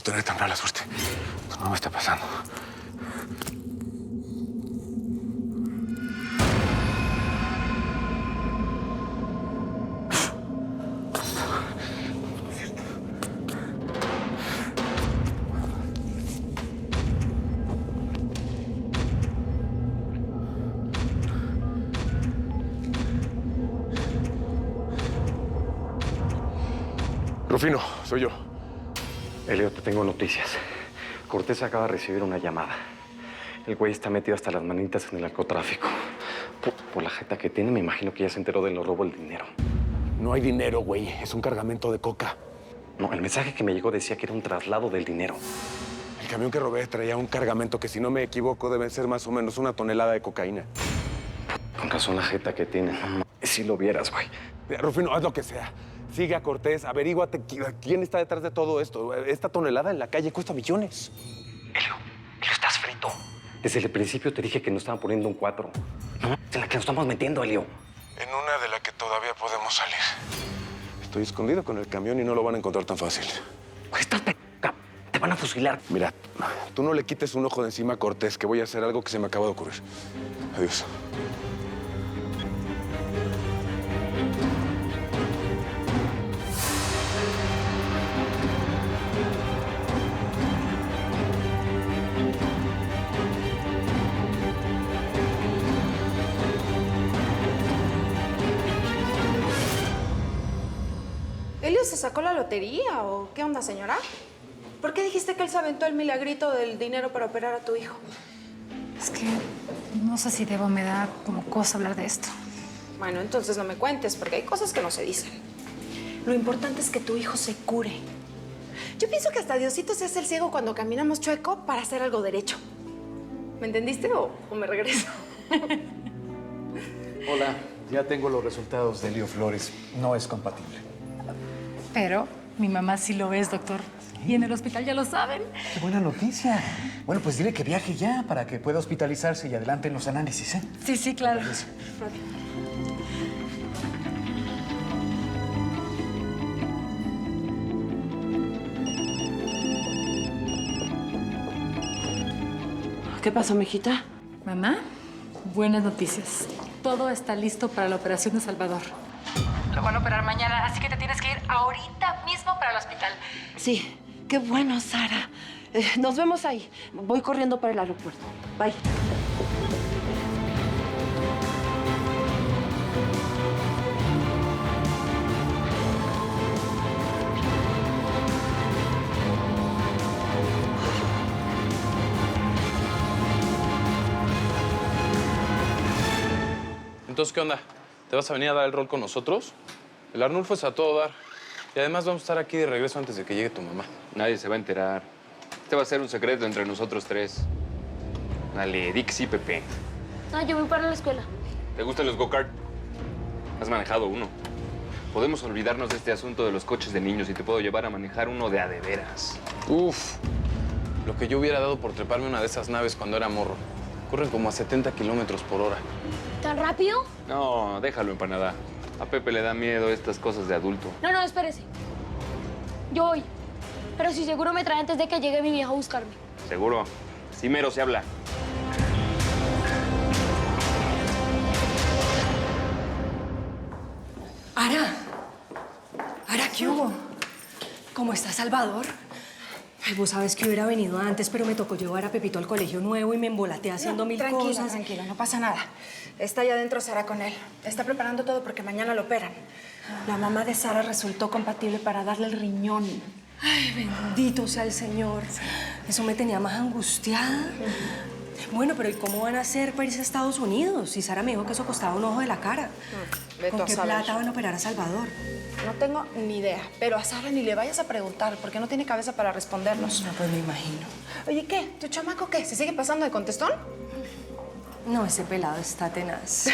tener tan mala suerte. No me está pasando. Rufino, soy yo. Elio, te tengo noticias. Cortés acaba de recibir una llamada. El güey está metido hasta las manitas en el narcotráfico. Por la jeta que tiene, me imagino que ya se enteró de lo robo del dinero. No hay dinero, güey. Es un cargamento de coca. No, el mensaje que me llegó decía que era un traslado del dinero. El camión que robé traía un cargamento que, si no me equivoco, debe ser más o menos 1 tonelada de cocaína. Con razón la jeta que tiene. No, si lo vieras, güey. Mira, Rufino, haz lo que sea. Sigue a Cortés, averíguate quién está detrás de todo esto. Esta tonelada en la calle cuesta millones. Elio, estás frito. Desde el principio te dije que nos estaban poniendo un 4. No, en la que nos estamos metiendo, Elio. En una de la que todavía podemos salir. Estoy escondido con el camión y no lo van a encontrar tan fácil. Estás te van a fusilar. Mira, tú no le quites un ojo de encima a Cortés, que voy a hacer algo que se me acaba de ocurrir. Adiós. ¿Elio se sacó la lotería o qué onda, señora? ¿Por qué dijiste que él se aventó el milagrito del dinero para operar a tu hijo? Es que no sé si me da como cosa hablar de esto. Bueno, entonces no me cuentes, porque hay cosas que no se dicen. Lo importante es que tu hijo se cure. Yo pienso que hasta Diosito se hace el ciego cuando caminamos chueco para hacer algo derecho. ¿Me entendiste o me regreso? Hola, ya tengo los resultados de Elio Flores. No es compatible. Pero mi mamá sí lo es, doctor. Y en el hospital ya lo saben. ¡Qué buena noticia! Bueno, pues dile que viaje ya para que pueda hospitalizarse y adelanten los análisis, ¿eh? Sí, claro. ¿Qué pasó, mijita? Mamá, buenas noticias. Todo está listo para la operación de Salvador. Lo van a operar mañana, así que te tienes que ir ahorita mismo para el hospital. Sí, qué bueno, Sara. Nos vemos ahí. Voy corriendo para el aeropuerto. Bye. Entonces, ¿qué onda? ¿Te vas a venir a dar el rol con nosotros? El Arnulfo es a todo dar. Y además vamos a estar aquí de regreso antes de que llegue tu mamá. Nadie se va a enterar. Este va a ser un secreto entre nosotros tres. Dale, di que sí, Pepe. No, yo voy para la escuela. ¿Te gustan los go-kart? Has manejado uno. Podemos olvidarnos de este asunto de los coches de niños y te puedo llevar a manejar uno de a de veras. Uf, lo que yo hubiera dado por treparme una de esas naves cuando era morro. Corren como a 70 kilómetros por hora. ¿Tan rápido? No, déjalo, empanada. A Pepe le da miedo estas cosas de adulto. No, espérese. Yo voy. Pero si seguro me trae antes de que llegue mi vieja a buscarme. ¿Seguro? Sí, mero se habla. Ara, ¿qué hubo? ¿Cómo está Salvador? Ay, vos sabes que hubiera venido antes, pero me tocó llevar a Pepito al colegio nuevo y me embolaté haciendo mil cosas. Tranquila, no pasa nada. Está allá adentro Sara con él. Está preparando todo porque mañana lo operan. La mamá de Sara resultó compatible para darle el riñón. Ay, bendito sea el Señor. Eso me tenía más angustiada. Bueno, pero ¿y cómo van a hacer para irse a Estados Unidos? Si Sara me dijo que eso costaba un ojo de la cara. ¿Con qué plata van a operar a Salvador? No tengo ni idea, pero a Sara ni le vayas a preguntar porque no tiene cabeza para respondernos. No, pues me imagino. Oye, ¿qué? ¿Tu chamaco qué? ¿Se sigue pasando de contestón? No, ese pelado está tenaz.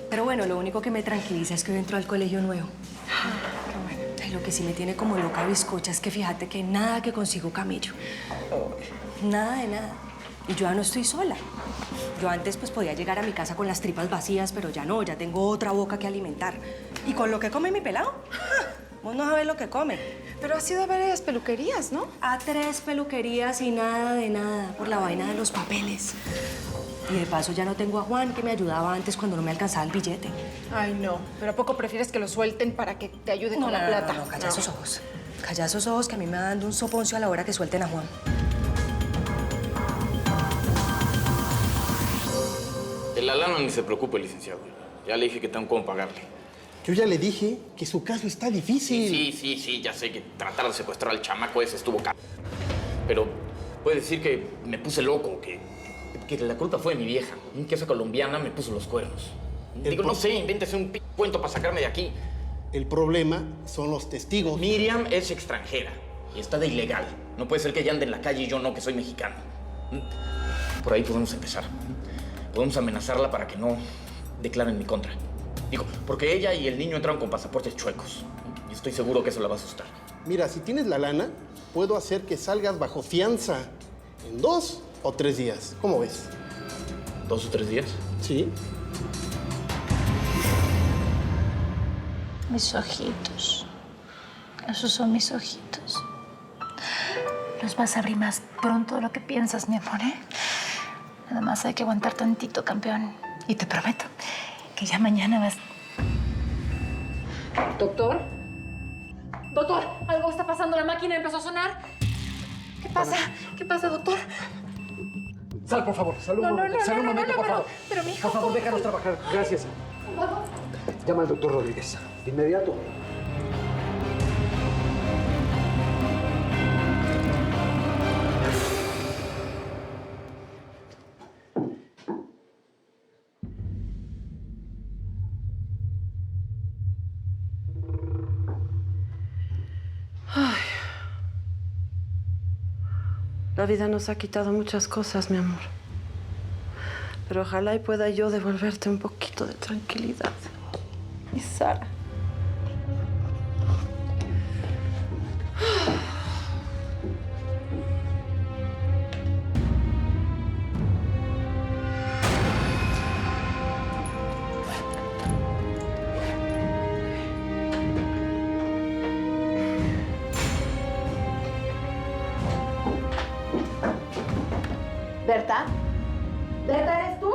Pero bueno, lo único que me tranquiliza es que hoy entró al colegio nuevo. Ay, lo que sí me tiene como loca bizcocha es que fíjate que nada que consigo camello. Nada de nada. Y yo ya no estoy sola. Yo antes pues podía llegar a mi casa con las tripas vacías, pero ya no, ya tengo otra boca que alimentar. ¿Y con lo que come mi pelado? Vos no sabés lo que come. Pero has ido a varias peluquerías, ¿no? A 3 peluquerías y nada de nada por la vaina de los papeles. Y de paso ya no tengo a Juan, que me ayudaba antes cuando no me alcanzaba el billete. Ay, no. ¿Pero a poco prefieres que lo suelten para que te ayude con la plata? No, calla esos ojos. Calla esos ojos que a mí me va dando un soponcio a la hora que suelten a Juan. De la lana ni se preocupe, licenciado. Ya le dije que tengo cómo pagarle. Yo ya le dije que su caso está difícil. Sí, ya sé que tratar de secuestrar al chamaco ese estuvo caro. Pero puede decir que me puse loco, que la culpa fue de mi vieja, que esa colombiana me puso los cuernos. Digo, no sé, invéntese un cuento para sacarme de aquí. El problema son los testigos. Miriam es extranjera y está de ilegal. No puede ser que ella ande en la calle y yo no, que soy mexicano. Por ahí podemos empezar. Podemos amenazarla para que no declare en mi contra. Digo, porque ella y el niño entraron con pasaportes chuecos. Y estoy seguro que eso la va a asustar. Mira, si tienes la lana, puedo hacer que salgas bajo fianza en 2 o 3 días. ¿Cómo ves? ¿2 o 3 días? Sí. Mis ojitos. Esos son mis ojitos. Los vas a abrir más pronto de lo que piensas, mi amor, ¿eh? Nada más hay que aguantar tantito, campeón. Y te prometo que ya mañana vas... ¿Doctor? Doctor, algo está pasando. La máquina empezó a sonar. ¿Qué pasa? ¿Qué pasa, doctor? Sal, por favor. Sal un momento, por favor. Pero, mijo, por favor, déjanos trabajar. Gracias. Llama al doctor Rodríguez. De inmediato. La vida nos ha quitado muchas cosas, mi amor. Pero ojalá y pueda yo devolverte un poquito de tranquilidad. Mi Sara. ¿Berta? ¿Berta, eres tú?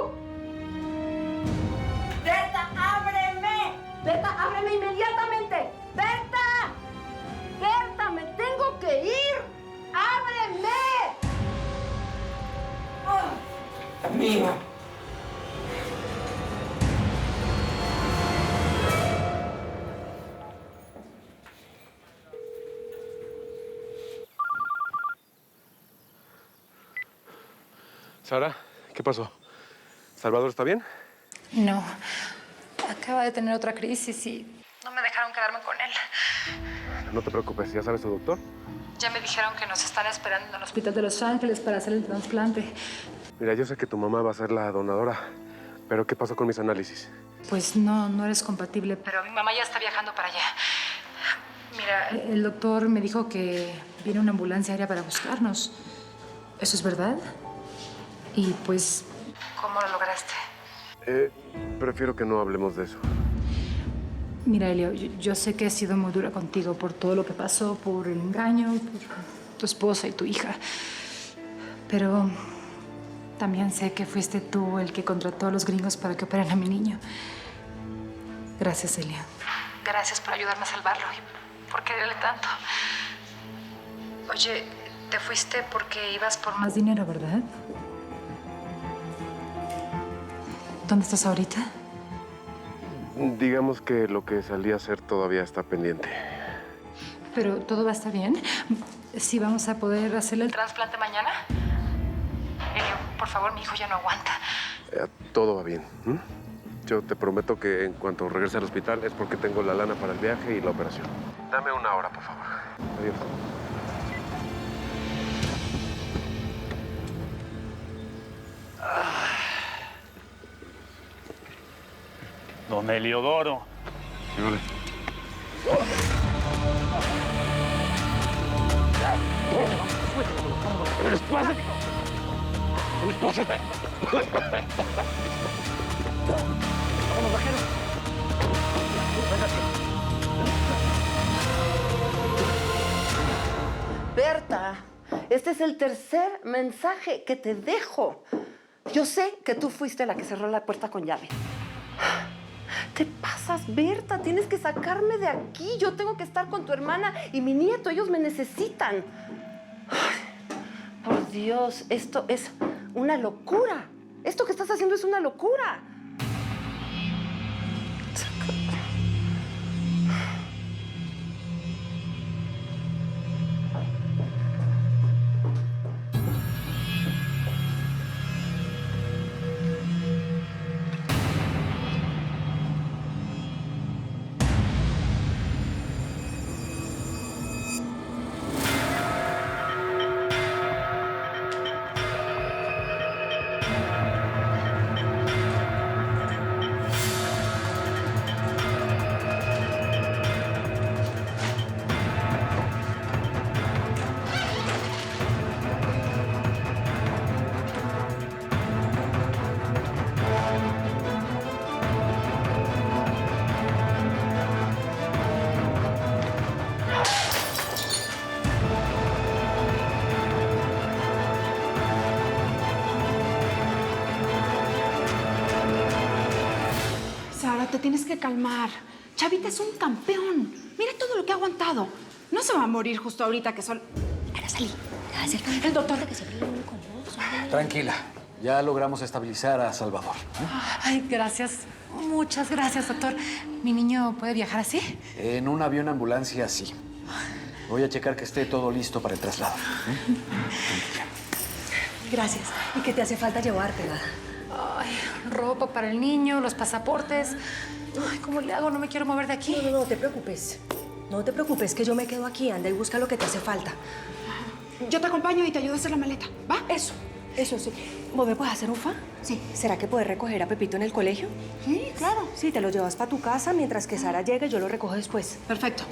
¡Berta, ábreme! ¡Berta, ábreme inmediatamente! ¡Berta! ¡Berta, me tengo que ir! ¡Ábreme! Amigo. Sara, ¿qué pasó? ¿Salvador está bien? No. Acaba de tener otra crisis y no me dejaron quedarme con él. No te preocupes, ¿ya sabes tu doctor? Ya me dijeron que nos están esperando en el Hospital de Los Ángeles para hacer el trasplante. Mira, yo sé que tu mamá va a ser la donadora, pero ¿qué pasó con mis análisis? Pues no eres compatible, pero mi mamá ya está viajando para allá. Mira, el doctor me dijo que viene una ambulancia aérea para buscarnos. ¿Eso es verdad? Y pues, ¿cómo lo lograste? Prefiero que no hablemos de eso. Mira, Elio, yo sé que he sido muy dura contigo por todo lo que pasó, por el engaño, por tu esposa y tu hija. Pero también sé que fuiste tú el que contrató a los gringos para que operaran a mi niño. Gracias, Elio. Gracias por ayudarme a salvarlo y por quererle tanto. Oye, te fuiste porque ibas por más dinero, ¿verdad? ¿Dónde estás ahorita? Digamos que lo que salí a hacer todavía está pendiente. Pero todo va a estar bien. ¿Sí vamos a poder hacerle el trasplante mañana? Elio, por favor, mi hijo ya no aguanta. Todo va bien. Yo te prometo que en cuanto regrese al hospital es porque tengo la lana para el viaje y la operación. Dame una hora, por favor. Adiós. Don Heliodoro. Señores. ¡Vámonos, vaquero! Este es el tercer mensaje que te dejo. Yo sé que tú fuiste la que cerró la puerta con llave. Te pasas, Berta. Tienes que sacarme de aquí. Yo tengo que estar con tu hermana y mi nieto. Ellos me necesitan. Ay, por Dios, esto es una locura. Esto que estás haciendo es una locura. Sara, te tienes que calmar. Chavita es un campeón. Mira todo lo que ha aguantado. No se va a morir justo ahorita que son... Araceli, el doctor de que se peleó con vos. Tranquila. Ya logramos estabilizar a Salvador. Ay, gracias. Muchas gracias, doctor. ¿Mi niño puede viajar así? En un avión ambulancia, sí. Voy a checar que esté todo listo para el traslado. Gracias. ¿Y qué te hace falta llevártela? Ay, ropa para el niño, los pasaportes. Ay, ¿cómo le hago? No me quiero mover de aquí. No te preocupes. No te preocupes, que yo me quedo aquí. Anda y busca lo que te hace falta. Yo te acompaño y te ayudo a hacer la maleta, ¿va? Eso sí. ¿Vos me puedes hacer un fa? Sí. ¿Será que puedes recoger a Pepito en el colegio? Sí, claro. Sí, te lo llevas para tu casa mientras que Sara llegue y yo lo recojo después. Perfecto.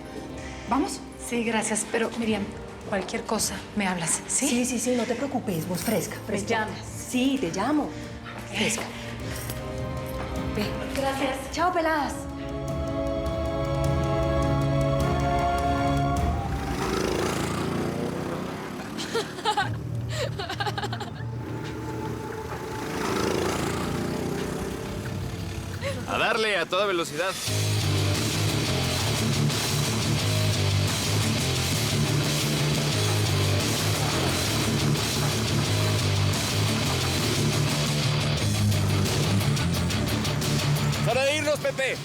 ¿Vamos? Sí, gracias. Pero, Miriam, cualquier cosa me hablas, ¿sí? Sí, no te preocupes. Vos fresca. ¿Me llamas? Sí, te llamo. Fresca. Ve. Gracias. Chao, peladas. A darle a toda velocidad. ¡Para irnos, Pepe!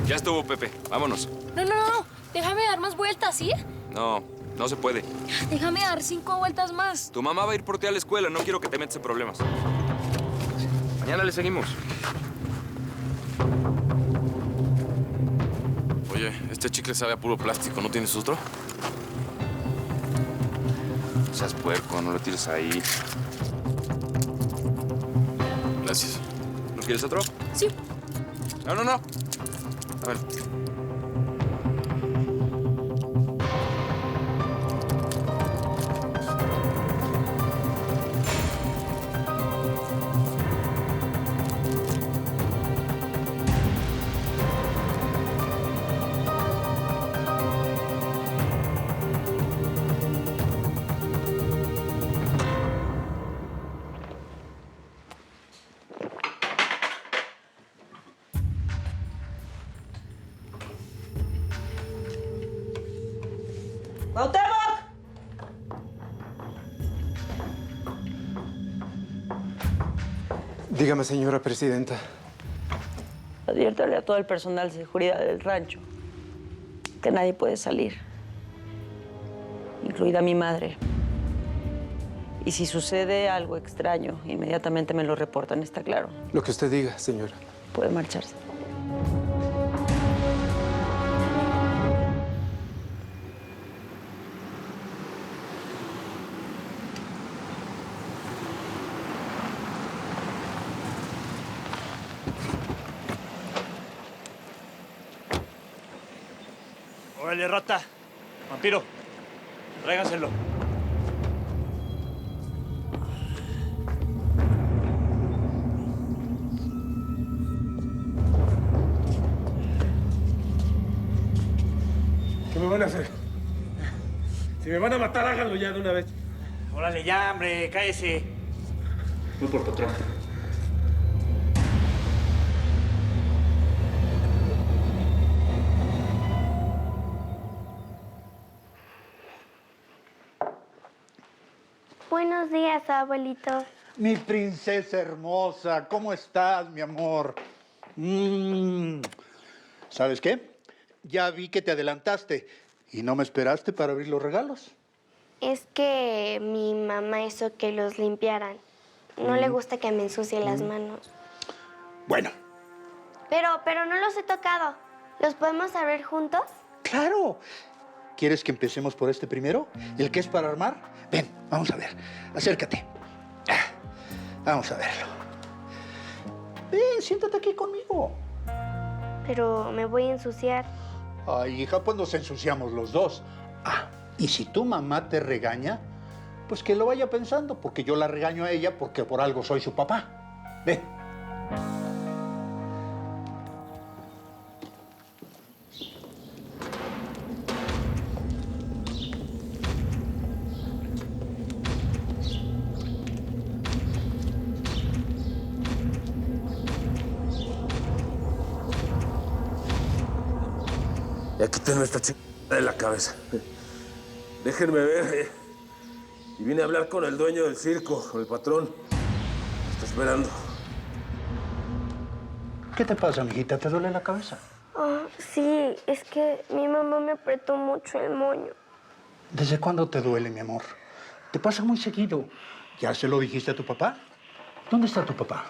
Ya estuvo, Pepe. Vámonos. No. Déjame dar más vueltas, ¿sí? No, no se puede. Déjame dar 5 vueltas más. Tu mamá va a ir por ti a la escuela. No quiero que te metas en problemas. Mañana le seguimos. Oye, este chicle sabe a puro plástico. ¿No tienes otro? No seas puerco, no lo tires ahí. Gracias. ¿No quieres otro? Sí. No. A ver. ¡Cuauhtémoc! Dígame, señora presidenta. Adviértale a todo el personal de seguridad del rancho que nadie puede salir, incluida mi madre. Y si sucede algo extraño, inmediatamente me lo reportan, ¿está claro? Lo que usted diga, señora. Puede marcharse. Órale, rata. Vampiro, tráiganselo. me van a hacer? Si me van a matar, háganlo ya de una vez. Órale ya, hombre, cállese. Voy por patrón. Buenos días, abuelito. Mi princesa hermosa, ¿cómo estás, mi amor? ¿Sabes qué? Ya vi que te adelantaste y no me esperaste para abrir los regalos. Es que mi mamá hizo que los limpiaran. No le gusta que me ensucie las manos. Bueno. Pero no los he tocado. ¿Los podemos abrir juntos? ¡Claro! ¿Quieres que empecemos por este primero? ¿El que es para armar? Ven, vamos a ver. Acércate. Vamos a verlo. Ven, siéntate aquí conmigo. Pero me voy a ensuciar. Ay, hija, pues nos ensuciamos los dos. Ah, y si tu mamá te regaña, pues que lo vaya pensando, porque yo la regaño a ella porque por algo soy su papá. Ven. Ya quítenme esta chingada de la cabeza. Déjenme ver. Y vine a hablar con el dueño del circo, con el patrón. Me está esperando. ¿Qué te pasa, mijita? ¿Te duele la cabeza? Oh, sí, es que mi mamá me apretó mucho el moño. ¿Desde cuándo te duele, mi amor? Te pasa muy seguido. ¿Ya se lo dijiste a tu papá? ¿Dónde está tu papá?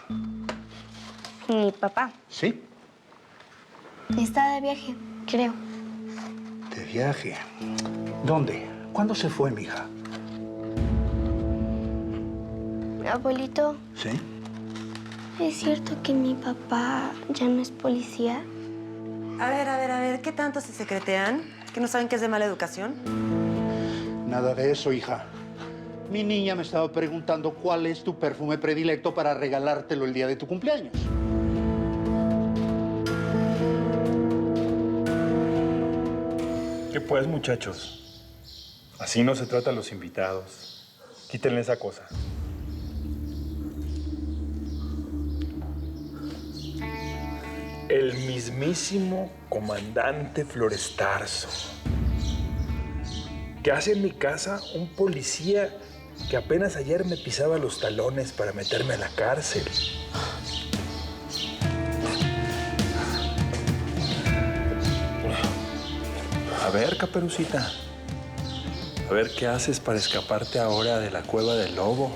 Mi papá. ¿Sí? Está de viaje, creo. De viaje. ¿Dónde? ¿Cuándo se fue, mija? Abuelito, ¿Sí? ¿es cierto que mi papá ya no es policía? A ver, ¿qué tanto se secretean? ¿Que no saben que es de mala educación? Nada de eso, hija. Mi niña me estaba preguntando cuál es tu perfume predilecto para regalártelo el día de tu cumpleaños. ¿Qué pues, muchachos? Así no se trata a los invitados. Quítenle esa cosa. El mismísimo comandante Florestarso. ¿Qué hace en mi casa un policía que apenas ayer me pisaba los talones para meterme a la cárcel? A ver, Caperucita. A ver, ¿qué haces para escaparte ahora de la cueva del lobo?